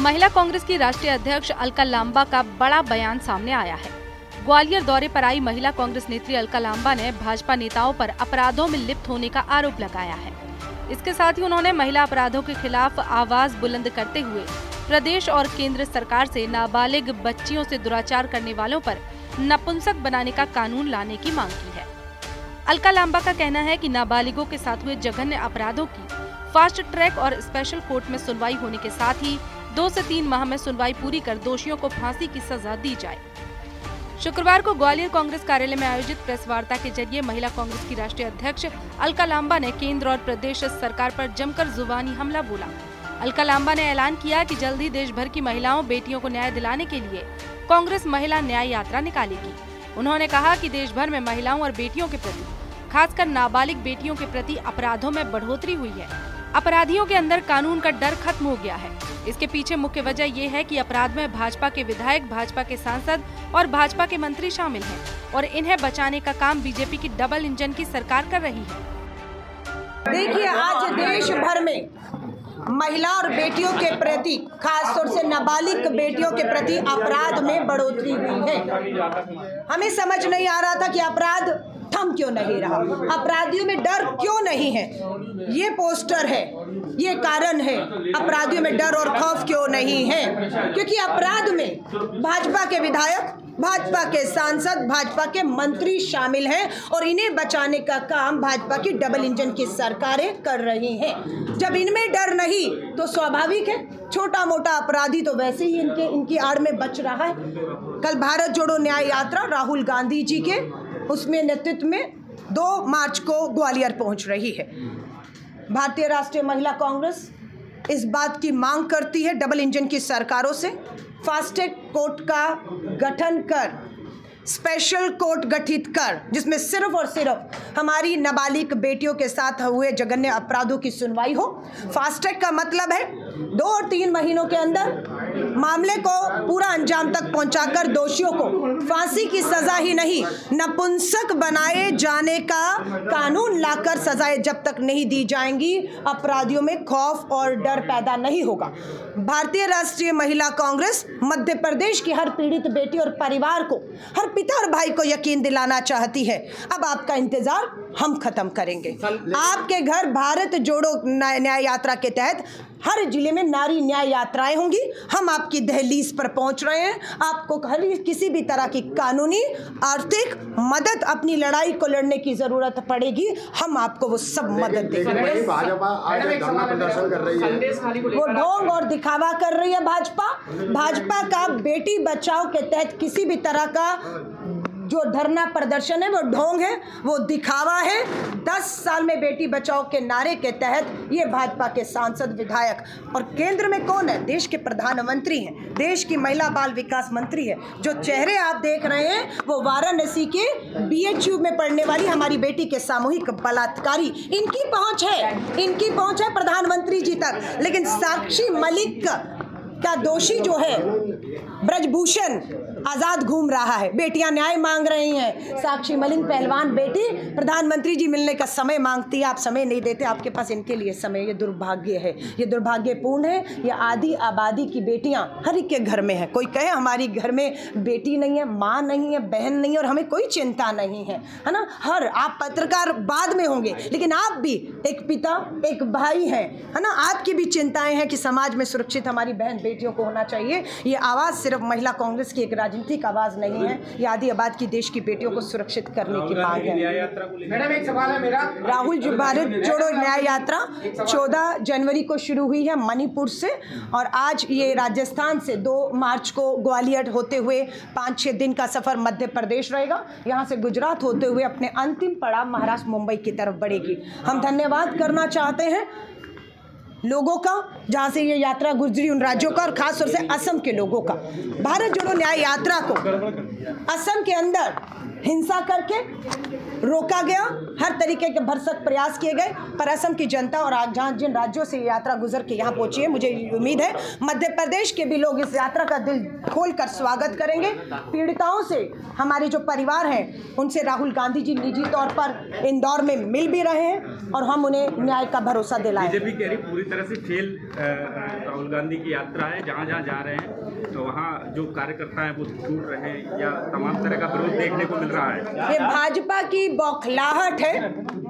महिला कांग्रेस की राष्ट्रीय अध्यक्ष अलका लांबा का बड़ा बयान सामने आया है। ग्वालियर दौरे पर आई महिला कांग्रेस नेत्री अलका लांबा ने भाजपा नेताओं पर अपराधों में लिप्त होने का आरोप लगाया है। इसके साथ ही उन्होंने महिला अपराधों के खिलाफ आवाज बुलंद करते हुए प्रदेश और केंद्र सरकार से नाबालिग बच्चियों से दुराचार करने वालों पर नपुंसक बनाने का कानून लाने की मांग की है। अलका लांबा का कहना है कि नाबालिगों के साथ हुए जघन्य अपराधों की फास्ट ट्रैक और स्पेशल कोर्ट में सुनवाई होने के साथ ही 2 से 3 माह में सुनवाई पूरी कर दोषियों को फांसी की सजा दी जाए। शुक्रवार को ग्वालियर कांग्रेस कार्यालय में आयोजित प्रेस वार्ता के जरिए महिला कांग्रेस की राष्ट्रीय अध्यक्ष अलका लांबा ने केंद्र और प्रदेश सरकार पर जमकर जुबानी हमला बोला। अलका लांबा ने ऐलान किया कि जल्द ही देश भर की महिलाओं बेटियों को न्याय दिलाने के लिए कांग्रेस महिला न्याय यात्रा निकालेगी। उन्होंने कहा कि देश भर में महिलाओं और बेटियों के प्रति, खासकर नाबालिग बेटियों के प्रति अपराधों में बढ़ोतरी हुई है। अपराधियों के अंदर कानून का डर खत्म हो गया है। इसके पीछे मुख्य वजह ये है कि अपराध में भाजपा के विधायक, भाजपा के सांसद और भाजपा के मंत्री शामिल हैं और इन्हें बचाने का काम बीजेपी की डबल इंजन की सरकार कर रही है। देखिए, आज देश भर में महिला और बेटियों के प्रति, खासतौर से नाबालिग बेटियों के प्रति अपराध में बढ़ोतरी हुई है। हमें समझ नहीं आ रहा था कि अपराध थम क्यों नहीं रहा, अपराधियों में डर क्यों नहीं है। ये पोस्टर है, ये कारण है, अपराधियों में डर और खौफ क्यों नहीं है, क्योंकि अपराध में भाजपा के विधायक, भाजपा के सांसद, भाजपा के मंत्री शामिल हैं और इन्हें बचाने का काम भाजपा की डबल इंजन की सरकारें कर रही हैं। जब इनमें डर नहीं तो स्वाभाविक है छोटा मोटा अपराधी तो वैसे ही इनकी आड़ में बच रहा है। कल भारत जोड़ो न्याय यात्रा राहुल गांधी जी के उसमें नेतृत्व में 2 मार्च को ग्वालियर पहुंच रही है। भारतीय राष्ट्रीय महिला कांग्रेस इस बात की मांग करती है डबल इंजन की सरकारों से, फास्ट ट्रैक कोर्ट का गठन कर, स्पेशल कोर्ट गठित कर, जिसमें सिर्फ और सिर्फ हमारी नाबालिग बेटियों के साथ हुए जघन्य अपराधों की सुनवाई हो। फास्ट ट्रैक का मतलब है 2 और 3 महीनों के अंदर मामले को पूरा अंजाम तक पहुंचाकर दोषियों को फांसी की सजा ही नहीं, नपुंसक बनाए जाने का कानून लाकर सजाएं जब तक नहीं दी जाएंगी, अपराधियों में खौफ और डर पैदा नहीं होगा। भारतीय राष्ट्रीय महिला कांग्रेस मध्य प्रदेश की हर पीड़ित बेटी और परिवार को, हर पिता और भाई को यकीन दिलाना चाहती है। अब आपका इंतजार हम खत्म करेंगे। आपके घर भारत जोड़ो न्याय यात्रा के तहत हर जिले में नारी न्याय यात्राएं होंगी। हम आपकी दहलीज पर पहुंच रहे हैं। आपको किसी भी तरह की कानूनी, आर्थिक मदद, अपनी लड़ाई को लड़ने की जरूरत पड़ेगी, हम आपको वो सब मदद देंगे। भाजपा आज धरना प्रदर्शन कर रही है, वो ढोंग और दिखावा कर रही है। भाजपा का बेटी बचाओ के तहत किसी भी तरह का जो धरना प्रदर्शन है वो ढोंग है, वो दिखावा है। 10 साल में बेटी बचाओ के नारे के तहत ये भाजपा के सांसद, विधायक और केंद्र में कौन है? देश के प्रधानमंत्री हैं, देश की महिला बाल विकास मंत्री है। जो चेहरे आप देख रहे हैं वो वाराणसी के BHU में पढ़ने वाली हमारी बेटी के सामूहिक बलात्कारी, इनकी पहुंच है प्रधानमंत्री जी तक। लेकिन साक्षी मलिक का दोषी जो है ब्रजभूषण आजाद घूम रहा है, बेटियां न्याय मांग रही हैं। साक्षी मलिक पहलवान बेटी प्रधानमंत्री जी मिलने का समय मांगती है, आप समय नहीं देते, आपके पास इनके लिए समय। ये दुर्भाग्य है, ये दुर्भाग्यपूर्ण है। ये आधी आबादी की बेटियां हर एक के घर में है। कोई कहे हमारी घर में बेटी नहीं है, माँ नहीं है, बहन नहीं है और हमें कोई चिंता नहीं है, है ना। आप पत्रकार बाद में होंगे, लेकिन आप भी एक पिता, एक भाई हैं, है ना। आपकी भी चिंताएं हैं कि समाज में सुरक्षित हमारी बहन बेटियों को होना चाहिए। ये आवाज़ सिर्फ महिला कांग्रेस की एक राजनीतिक आवाज़ नहीं है, ये आधी आबाद की देश की बेटियों को सुरक्षित करने की मांग है। मैडम, एक सवाल है मेरा। राहुल भारत जोड़ो न्याय यात्रा 14 जनवरी को शुरू हुई है मणिपुर से और आज ये राजस्थान से 2 मार्च को ग्वालियर होते हुए 5-6 दिन का सफ़र मध्य प्रदेश रहेगा। यहाँ से गुजरात होते हुए अपने अंतिम पड़ाव महाराष्ट्र, मुंबई की तरफ बढ़ेगी। हम धन्यवाद करना चाहते हैं लोगों का जहाँ से ये यात्रा गुजरी, उन राज्यों का और खास तौर से असम के लोगों का। भारत जोड़ो न्याय यात्रा को असम के अंदर हिंसा करके रोका गया, हर तरीके के भरसक प्रयास किए गए, पर असम की जनता और जहाँ जिन राज्यों से यात्रा गुजर के यहाँ पहुंची है, मुझे उम्मीद है मध्य प्रदेश के भी लोग इस यात्रा का दिल खोलकर स्वागत करेंगे। पीड़िताओं से हमारे जो परिवार हैं उनसे राहुल गांधी जी निजी तौर पर इंदौर में मिल भी रहे हैं और हम उन्हें न्याय का भरोसा दिलाएं। बीजेपी कह रही पूरी तरह से फेल राहुल गांधी की यात्रा है, जहाँ जहाँ जा रहे हैं तो वहाँ जो कार्यकर्ता हैं वो छूट रहे हैं या तमाम तरह का विरोध देखने को मिल रहा है। ये भाजपा की बौखलाहट है,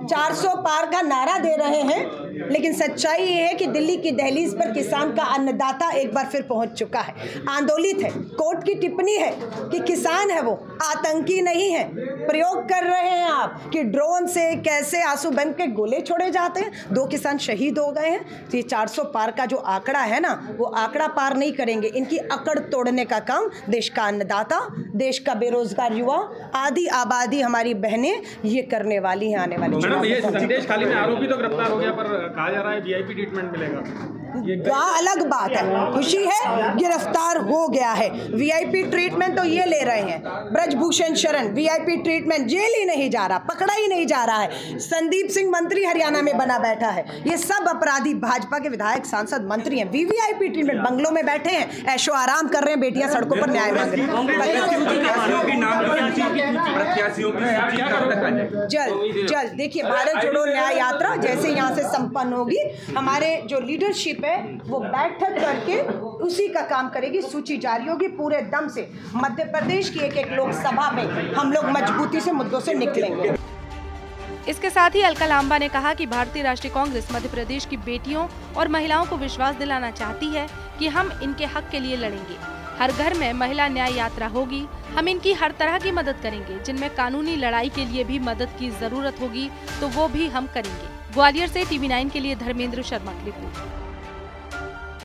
400 पार का नारा दे रहे हैं, लेकिन सच्चाई ये है कि दिल्ली की दहलीज पर किसान का अन्नदाता एक बार फिर पहुंच चुका है, आंदोलित है। कोर्ट की टिप्पणी है कि किसान है वो, आतंकी नहीं है। प्रयोग कर रहे हैं आप कि ड्रोन से कैसे आंसू बन के गोले छोड़े जाते हैं। 2 किसान शहीद हो गए हैं। तो ये 400 पार का जो आंकड़ा है ना, वो आंकड़ा पार नहीं करेंगे। इनकी अकड़ तोड़ने का काम देश का अन्नदाता, देश का बेरोजगार युवा, आधी आबादी हमारी बहनें ये करने वाली हैं आने वाली। मैडम, ये संदेश खाली में आरोपी तो गिरफ्तार हो गया, पर कहा जा रहा है वीआईपी ट्रीटमेंट मिलेगा। अलग बात है, खुशी है गिरफ्तार हो गया है। वीआईपी ट्रीटमेंट तो ये ले रहे हैं Brijbhushan Sharan, VIP treatment, jail ही नहीं जा रहा, पकड़ा ही नहीं जा रहा है। संदीप सिंह मंत्री हरियाणा में बना बैठा है। ये सब अपराधी भाजपा के विधायक, सांसद, मंत्री हैं। वीवीआईपी ट्रीटमेंट, बंगलों में बैठे हैं, ऐशो आराम कर रहे हैं, बेटियां सड़कों पर न्याय मांग रही हैं। जल्द देखिए, भारत जोड़ो न्याय यात्रा जैसे यहाँ से संपन्न होगी, हमारे जो लीडरशिप है वो बैठक करके उसी का काम करेगी। सूची जारी होगी, पूरे दम से मध्य प्रदेश की एक लोकसभा में हम लोग मजबूती से मुद्दों से निकलेंगे। इसके साथ ही अलका लांबा ने कहा कि भारतीय राष्ट्रीय कांग्रेस मध्य प्रदेश की बेटियों और महिलाओं को विश्वास दिलाना चाहती है कि हम इनके हक के लिए लड़ेंगे। हर घर में महिला न्याय यात्रा होगी। हम इनकी हर तरह की मदद करेंगे। जिनमें कानूनी लड़ाई के लिए भी मदद की जरूरत होगी तो वो भी हम करेंगे। ग्वालियर से TV9 के लिए धर्मेंद्र शर्मा की रिपोर्ट।